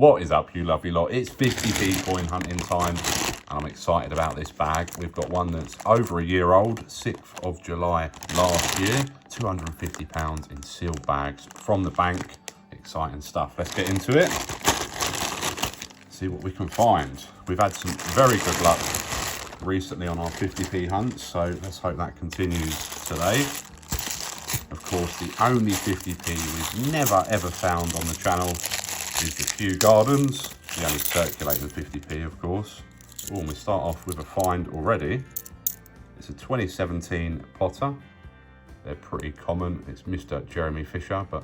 What is up, you lovely lot? It's 50p coin hunting time, and I'm excited about this bag. We've got one that's over a year old, 6th of July last year, £250 in sealed bags from the bank. Exciting stuff. Let's get into it. See what we can find. We've had some very good luck recently on our 50p hunts, so let's hope that continues today. Of course, the only 50p we've never ever found on the channel is the Kew Gardens, the only circulating 50p, of course. Oh, and we start off with a find already. It's a 2017 Potter. They're pretty common. It's Mr. Jeremy Fisher, but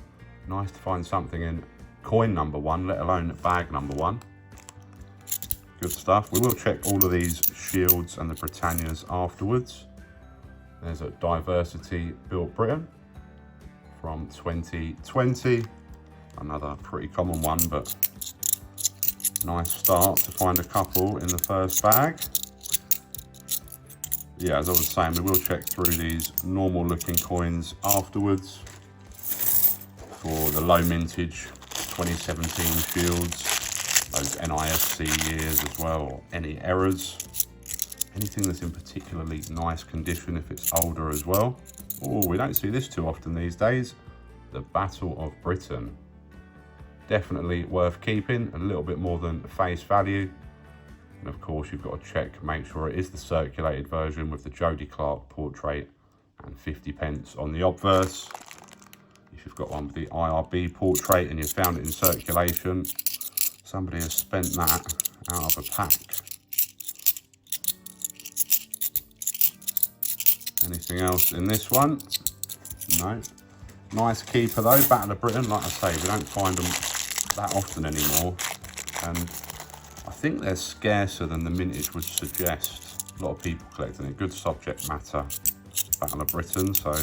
nice to find something in coin number one, let alone bag number one. Good stuff. We will check all of these shields and the Britannias afterwards. There's a Diversity Built Britain from 2020. Another pretty common one, but nice start to find a couple in the first bag. Yeah, as I was saying, we will check through these normal looking coins afterwards for the low mintage 2017 shields, those NISC years as well, or any errors. Anything that's in particularly nice condition if it's older as well. Oh, we don't see this too often these days. The Battle of Britain. Definitely worth keeping, a little bit more than face value. And of course, you've got to check, make sure it is the circulated version with the Jodie Clark portrait and 50p on the obverse. If you've got one with the IRB portrait and you found it in circulation, somebody has spent that out of a pack. Anything else in this one? No. Nice keeper though, Battle of Britain. Like I say, we don't find them that often anymore, and I think they're scarcer than the mintage would suggest. A lot of people collecting it. Good subject matter, Battle of Britain, so a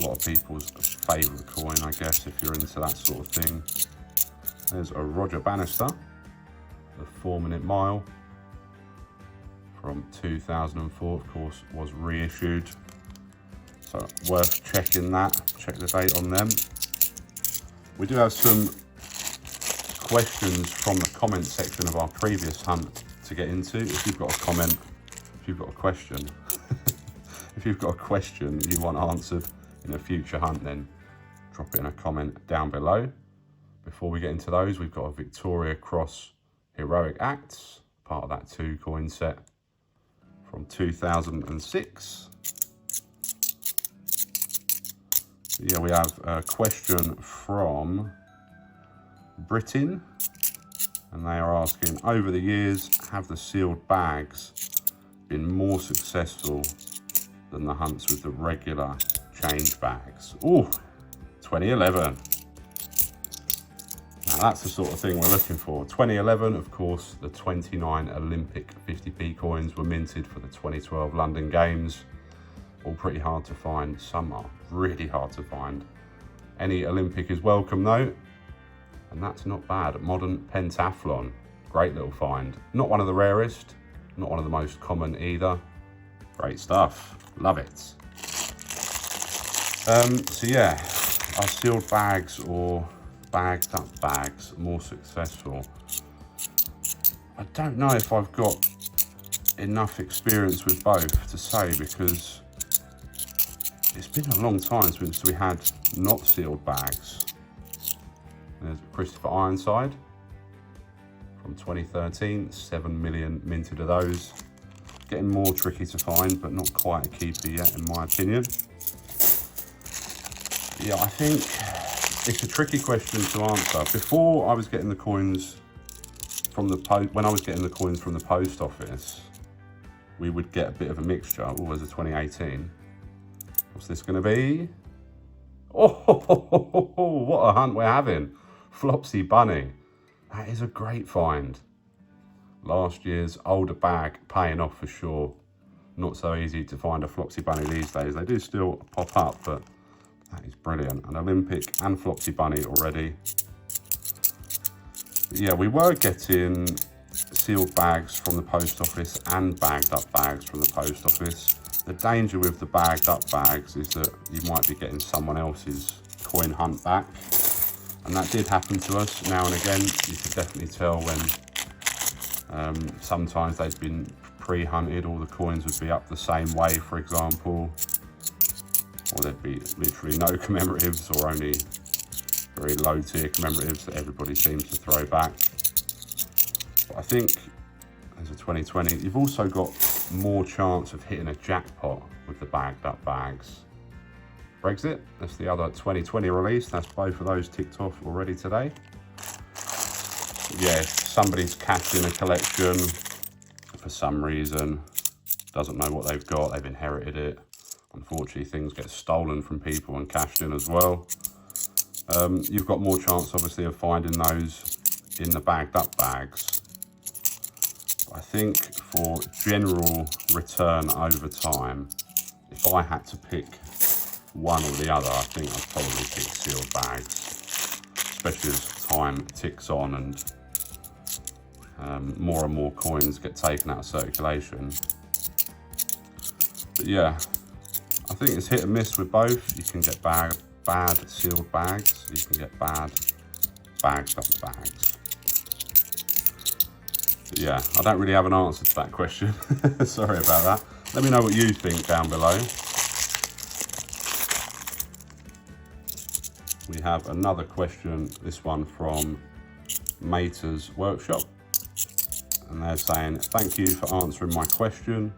lot of people's favourite coin, I guess, if you're into that sort of thing. There's a Roger Bannister, the 4-minute mile from 2004, of course, was reissued. So worth checking that, check the date on them. We do have some questions from the comment section of our previous hunt to get into. If you've got a comment, if you've got a question, if you've got a question you want answered in a future hunt, then drop it in a comment down below. Before we get into those, we've got a Victoria Cross Heroic Acts, part of that 2 coin set from 2006. Yeah, we have a question from Britain, and they are asking, over the years, have the sealed bags been more successful than the hunts with the regular change bags? Ooh, 2011. Now that's the sort of thing we're looking for. 2011, of course, the 29 Olympic 50p coins were minted for the 2012 London Games. All pretty hard to find. Some are really hard to find. Any Olympic is welcome though, and that's not bad. Modern pentathlon, great little find. Not one of the rarest, not one of the most common either. Great stuff, love it. So yeah, are sealed bags or bagged up bags more successful? I don't know if I've got enough experience with both to say, because it's been a long time since we had not sealed bags. There's Christopher Ironside from 2013, 7 million minted of those. Getting more tricky to find, but not quite a keeper yet, in my opinion. Yeah, I think it's a tricky question to answer. Before I was getting the coins from the when I was getting the coins from the post office, we would get a bit of a mixture. Oh, there's a 2018. What's this going to be? Oh, what a hunt we're having. Flopsy Bunny. That is a great find. Last year's older bag paying off for sure. Not so easy to find a Flopsy Bunny these days. They do still pop up, but that is brilliant. An Olympic and Flopsy Bunny already. But yeah, we were getting sealed bags from the post office and bagged up bags from the post office. The danger with the bagged up bags is that you might be getting someone else's coin hunt back. And that did happen to us now and again. You could definitely tell when sometimes they'd been pre-hunted, all the coins would be up the same way, for example, or there'd be literally no commemoratives or only very low tier commemoratives that everybody seems to throw back. But I think as a 2020, you've also got more chance of hitting a jackpot with the bagged up bags. Brexit, that's the other 2020 release. That's both of those ticked off already today. Yeah, somebody's cashed in a collection for some reason, doesn't know what they've got, they've inherited it. Unfortunately, things get stolen from people and cashed in as well. You've got more chance, obviously, of finding those in the bagged up bags. I think for general return over time, if I had to pick one or the other, I think I'd probably pick sealed bags, especially as time ticks on and more and more coins get taken out of circulation. But yeah, I think it's hit and miss with both. You can get bad sealed bags, you can get bad bagged up bags. But yeah, I don't really have an answer to that question. Sorry about that. Let me know what you think down below. We have another question, this one from Mater's Workshop. And they're saying, thank you for answering my question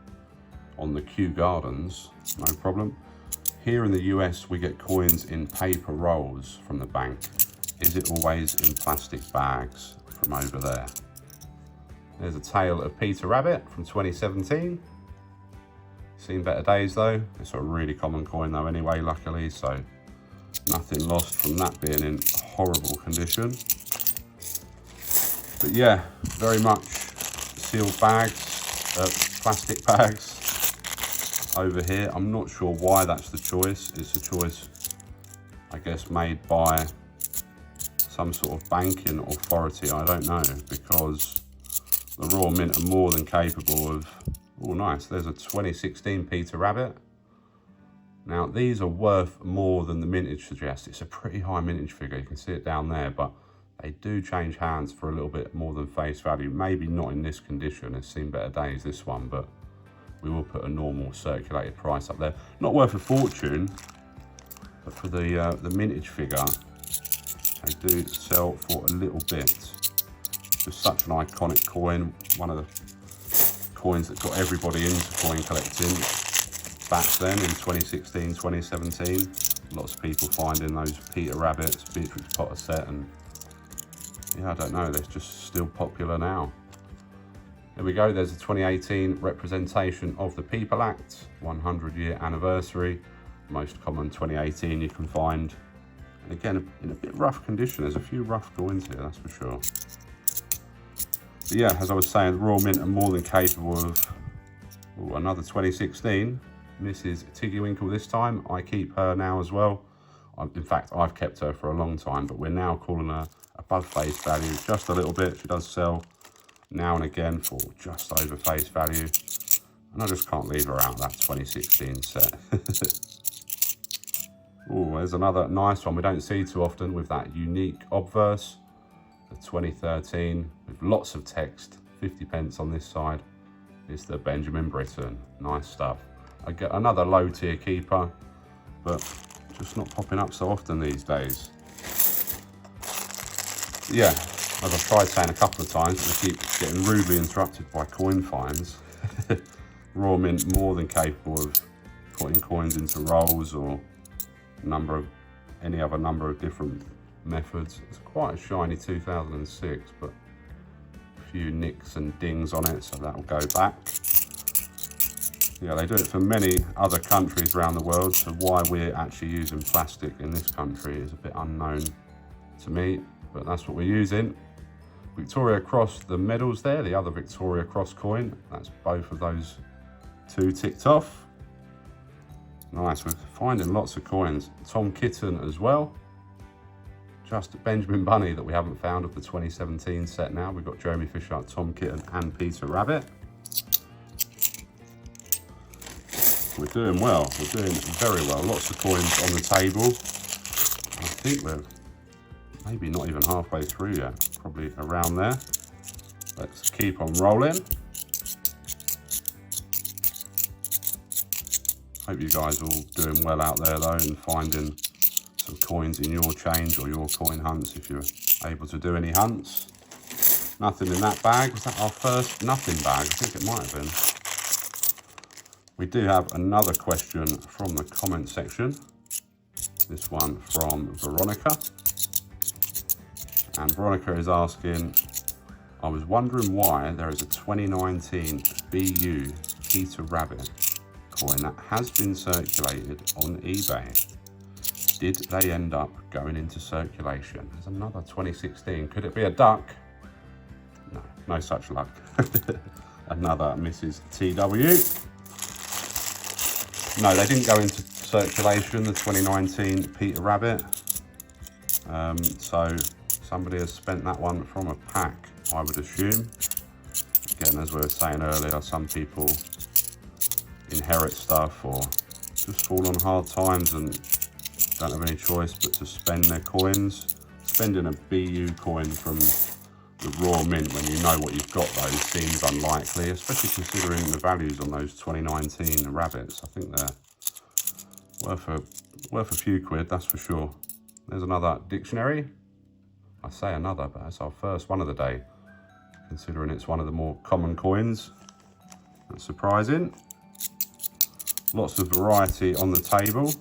on the Kew Gardens. No problem. Here in the US, we get coins in paper rolls from the bank. Is it always in plastic bags from over there? There's a tale of Peter Rabbit from 2017. Seen better days though. It's a really common coin though anyway, luckily, so nothing lost from that being in horrible condition. But yeah, very much sealed bags, plastic bags over here. I'm not sure why that's the choice. It's a choice, I guess, made by some sort of banking authority. I don't know, because the Royal Mint are more than capable of... Oh, nice. There's a 2016 Peter Rabbit. Now, these are worth more than the mintage suggests. It's a pretty high mintage figure. You can see it down there, but they do change hands for a little bit more than face value. Maybe not in this condition. It's seen better days, this one, but we will put a normal circulated price up there. Not worth a fortune, but for the mintage figure, they do sell for a little bit. Just such an iconic coin. One of the coins that got everybody into coin collecting back then in 2016, 2017. Lots of people finding those Peter Rabbits, Beatrix Potter set, and yeah, I don't know, they're just still popular now. Here we go, there's a 2018 representation of the People Act, 100-year anniversary. Most common 2018 you can find. And again, in a bit rough condition. There's a few rough coins here, that's for sure. But yeah, as I was saying, the Royal Mint are more than capable of another 2016. Mrs. Tiggywinkle this time. I keep her now as well. In fact, I've kept her for a long time, but we're now calling her above face value just a little bit. She does sell now and again for just over face value. And I just can't leave her out of that 2016 set. Oh, there's another nice one we don't see too often with that unique obverse. The 2013 with lots of text, 50p on this side. It's the Benjamin Britten. Nice stuff. I get another low tier keeper, but just not popping up so often these days. Yeah, as I've tried saying a couple of times, but I keep getting rudely interrupted by coin finds. Royal Mint more than capable of putting coins into rolls or any other number of different methods. It's quite a shiny 2006, but a few nicks and dings on it, so that will go back. Yeah, they do it for many other countries around the world, so why we're actually using plastic in this country is a bit unknown to me, but that's what we're using. Victoria Cross, the medals there, the other Victoria Cross coin, that's both of those two ticked off. Nice, we're finding lots of coins. Tom Kitten as well. Just Benjamin Bunny that we haven't found of the 2017 set now. We've got Jeremy Fisher, Tom Kitten and Peter Rabbit. We're doing well, we're doing very well. Lots of coins on the table. I think we're maybe not even halfway through yet, probably around there. Let's keep on rolling. Hope you guys are all doing well out there though, and finding some coins in your change or your coin hunts if you're able to do any hunts. Nothing in that bag. Was that our first nothing bag? I think it might have been. We do have another question from the comment section. This one from Veronica. And Veronica is asking, I was wondering why there is a 2019 BU Peter Rabbit coin that has been circulated on eBay. Did they end up going into circulation? There's another 2016. Could it be a duck? No, no such luck. Another Mrs. TW. No, they didn't go into circulation, the 2019 Peter Rabbit. So somebody has spent that one from a pack, I would assume. Again, as we were saying earlier, some people inherit stuff or just fall on hard times and don't have any choice but to spend their coins. Spending a BU coin from the raw mint when you know what you've got though seems unlikely, especially considering the values on those 2019 rabbits. I think they're worth a few quid, that's for sure. There's another dictionary. I say another, but that's our first one of the day, considering it's one of the more common coins. That's surprising. Lots of variety on the table.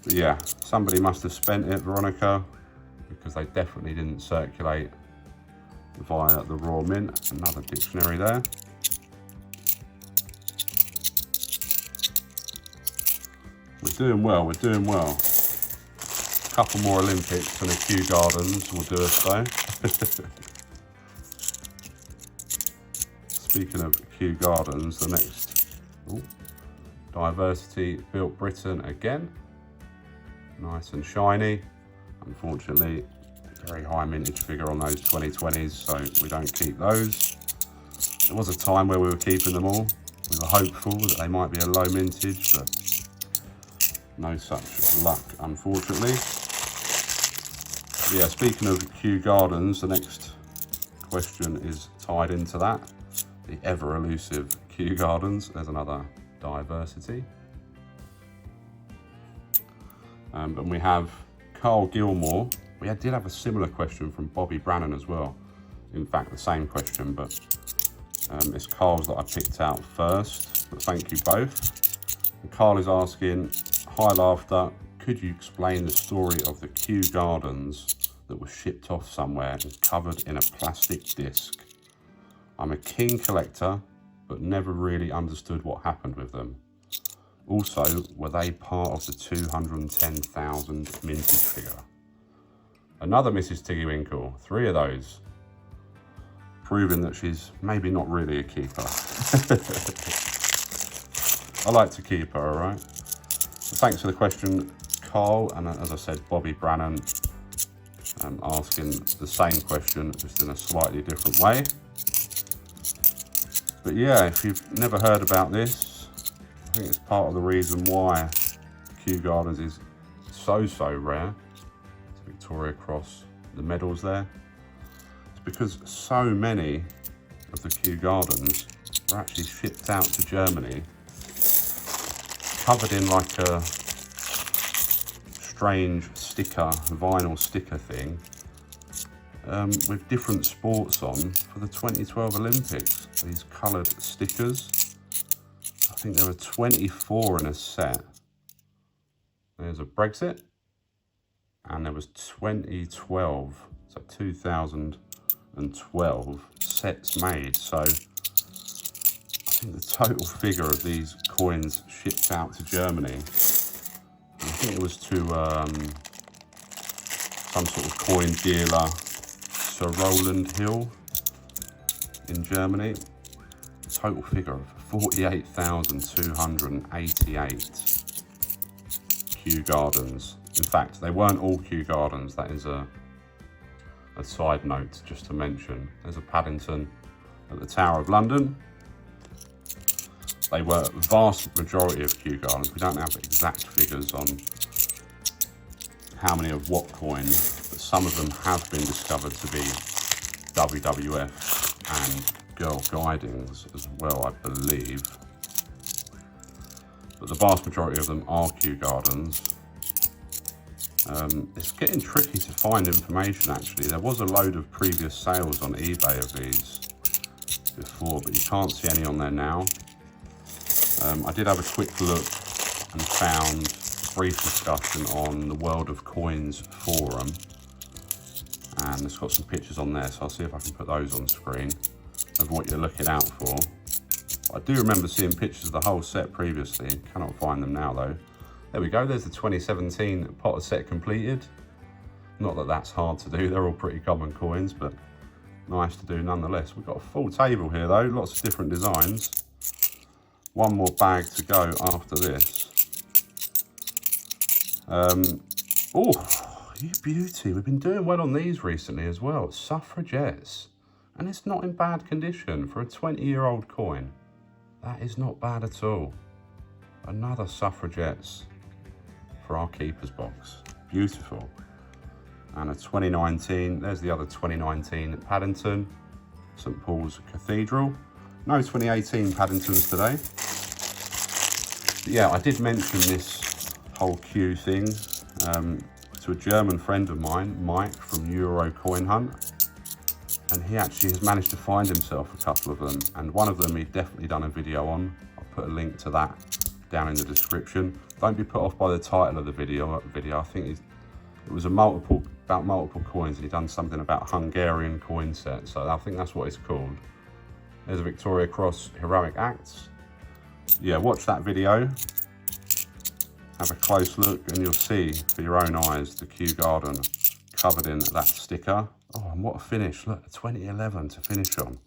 But yeah, somebody must have spent it, Veronica, because they definitely didn't circulate via the raw mint. Another dictionary there. We're doing well, we're doing well. A couple more Olympics and a Kew Gardens will do us though. Speaking of Kew Gardens, the next Diversity Built Britain again. Nice and shiny. Unfortunately, very high mintage figure on those 2020s, so we don't keep those. There was a time where we were keeping them all. We were hopeful that they might be a low mintage, but no such luck, unfortunately. Yeah, speaking of Kew Gardens, the next question is tied into that. The ever elusive Kew Gardens. There's another Diversity. And we have Carl Gilmore. We did have a similar question from Bobby Brannan as well. In fact, the same question, but it's Carl's that I picked out first. But thank you both. And Carl is asking, hi Laughter, could you explain the story of the Kew Gardens that were shipped off somewhere and covered in a plastic disc? I'm a keen collector, but never really understood what happened with them. Also, were they part of the 210,000 mintage figure? Another Mrs. Tiggywinkle, 3 of those. Proving that she's maybe not really a keeper. I like to keep her, all right? So thanks for the question, Carl. And as I said, Bobby Brannan asking the same question, just in a slightly different way. But yeah, if you've never heard about this, I think it's part of the reason why Kew Gardens is so rare. It's Victoria Cross, the medals there. It's because so many of the Kew Gardens were actually shipped out to Germany, covered in like a strange sticker, vinyl sticker thing, with different sports on for the 2012 Olympics. These coloured stickers. I think there were 24 in a set. There's a Brexit, and there was 2012, so 2012 sets made. So I think the total figure of these coins shipped out to Germany, I think it was to some sort of coin dealer, Sir Rowland Hill in Germany. Total figure of 48,288 Kew Gardens. In fact, they weren't all Kew Gardens. That is a side note just to mention. There's a Paddington at the Tower of London. They were vast majority of Kew Gardens. We don't have exact figures on how many of what coins, but some of them have been discovered to be WWF and Girl Guidings as well, I believe. But the vast majority of them are Kew Gardens. It's getting tricky to find information actually. There was a load of previous sales on eBay of these before, but you can't see any on there now. I did have a quick look and found a brief discussion on the World of Coins forum, and it's got some pictures on there, so I'll see if I can put those on screen of what you're looking out for. I do remember seeing pictures of the whole set previously, cannot find them now though. There we go, there's the 2017 Potter set completed. Not that that's hard to do, they're all pretty common coins, but nice to do nonetheless. We've got a full table here though, lots of different designs. One more bag to go after this. Oh, you beauty. We've been doing well on these recently as well. Suffragettes. And it's not in bad condition for a 20-year-old coin. That is not bad at all. Another Suffragettes for our keeper's box. Beautiful. And a 2019, there's the other 2019 at Paddington, St Paul's Cathedral. No 2018 Paddingtons today. But yeah, I did mention this whole Kew thing to a German friend of mine, Mike from Euro Coin Hunt. And he actually has managed to find himself a couple of them. And one of them he'd definitely done a video on. I'll put a link to that down in the description. Don't be put off by the title of the video. I think it was about multiple coins, and he'd done something about Hungarian coin set. So I think that's what it's called. There's a Victoria Cross Heroic Acts. Yeah, watch that video. Have a close look and you'll see for your own eyes the Kew Garden covered in that sticker. Oh, and what a finish. Look, 2011 to finish on.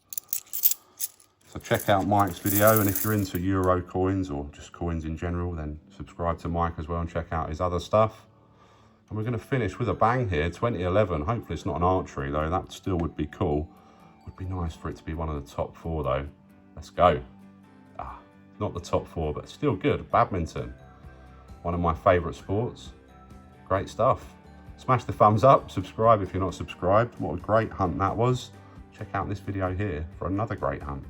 So check out Mike's video, and if you're into Euro coins or just coins in general, then subscribe to Mike as well and check out his other stuff. And we're going to finish with a bang here, 2011. Hopefully it's not an archery though, that still would be cool. Would be nice for it to be one of the top 4 though. Let's go. Not the top 4, but still good. Badminton, one of my favourite sports. Great stuff. Smash the thumbs up, subscribe if you're not subscribed. What a great hunt that was. Check out this video here for another great hunt.